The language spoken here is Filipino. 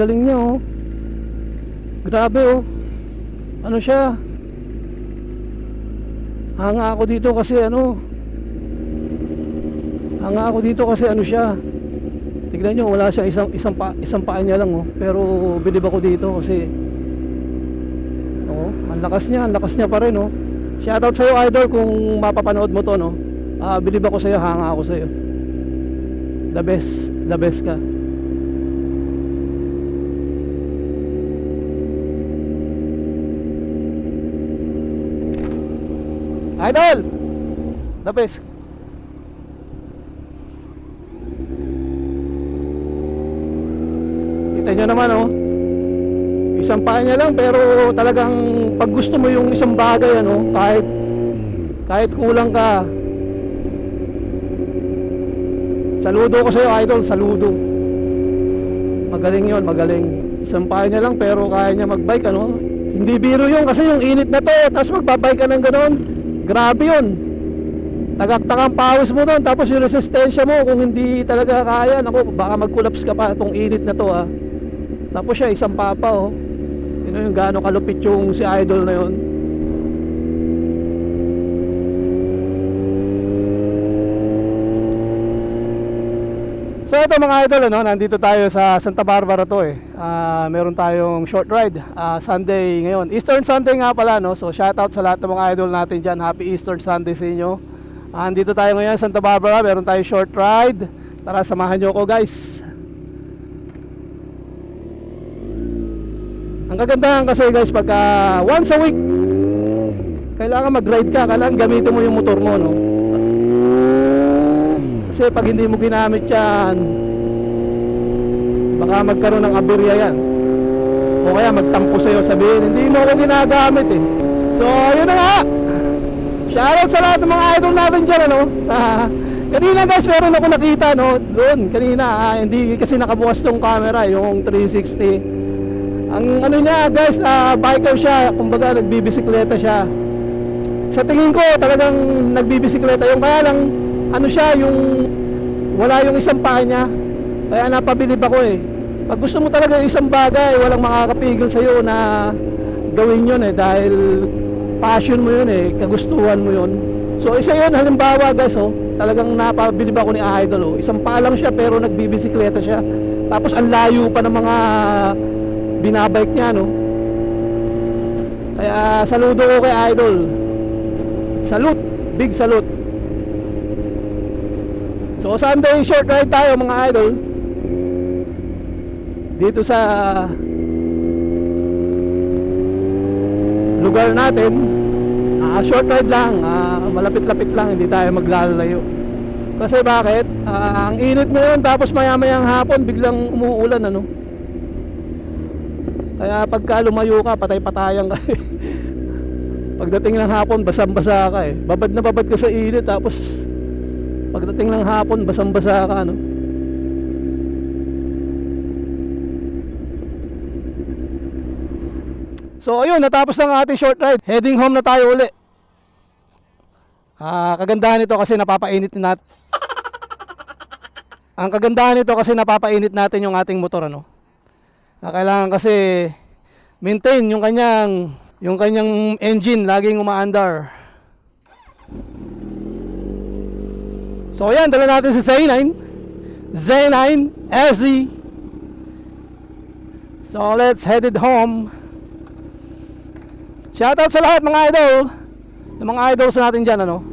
galing niya oh. Grabe oh. Ano siya? Hanga ako dito kasi ano. Hanga ako dito kasi ano siya. Tignan nyo, wala siya isang paa niya lang oh. Pero bilib ako dito kasi oh, ang lakas niya pa rin oh. Shoutout sa'yo idol kung mapapanood mo to no. Bilib ako sa'yo, hanga ako sa'yo. The best ka. Idol! The best. Kita nyo naman oh. Isang paa niya lang pero talagang pag gusto mo yung isang bagay ano, kahit kulang ka. Saludo ko sa'yo idol, saludo. Magaling yon, magaling. Isang paa niya lang pero kaya niya magbike ano. Hindi biro yun kasi yung init na to, tapos magbabike ka ng ganon. Grabe yun. Tagaktakang pawis mo doon, tapos yung resistensya mo kung hindi talaga kaya, naku, baka mag-collapse ka pa itong init na to ah. Tapos siya isang papa oh. Yun yung gaano kalupit yung si idol na yun. So ito mga idol ano, nandito tayo sa Santa Barbara to eh. Meron tayong short ride Sunday ngayon. Eastern Sunday nga pala no. So shoutout sa lahat ng mga idol natin dyan. Happy Eastern Sunday sa inyo. Nandito tayo ngayon sa Santa Barbara. Meron tayong short ride. Tara samahan nyo ako guys. Ang kagandahan kasi guys pagka once a week kailangan mag-ride ka. Kailangan gamitin mo yung motor mo no. Kasi pag hindi mo ginamit yan, baka magkaroon ng aberya yan. O kaya magtampo sa'yo, sabihin, hindi mo ako ginagamit eh. So, yun na nga. Shoutout sa lahat ng mga idol natin dyan, ano. Kanina guys, meron ako nakita, no. Doon, kanina, hindi kasi nakabukas tong camera, yung 360. Ang ano niya guys, biker siya, kumbaga nagbibisikleta siya. Sa tingin ko, talagang nagbibisikleta yung kaya lang, ano siya, yung wala yung isang paa niya. Kaya napabilib ako eh. Pag gusto mo talaga yung isang bagay, walang makakapigil sa'yo na gawin yun eh. Dahil passion mo yun eh, kagustuhan mo yun. So isa yun, halimbawa guys oh, talagang napabilib ako ni idol oh. Isang paa lang siya pero nagbibisikleta siya. Tapos ang layo pa ng mga binabike niya no. Kaya saludo ko kay idol. Salute, big salute. So Sunday short ride tayo mga idol. Dito sa lugar natin. Short ride lang, malapit-lapit lang, hindi tayo maglalayo. Kasi bakit? Ang init ngayon tapos maya-mayang hapon biglang umuulan ano. Kaya pagka lumayo ka, patay-patayan ka. Pagdating ng hapon, basang-basa ka eh. Babad na babad ka sa init tapos pagdating ng hapon, basang-basa ka no? So ayun, natapos na ang ating short ride. Heading home na tayo uli. Kagandahan nito kasi napapainit natin. Ang kagandahan nito kasi napapainit natin yung ating motor ano. Kailangan kasi maintain yung kanyang engine laging umaandar. So ayan, dala natin si Z9 SE. So let's headed home. Shoutout sa lahat mga idol, ng mga idols natin dyan ano.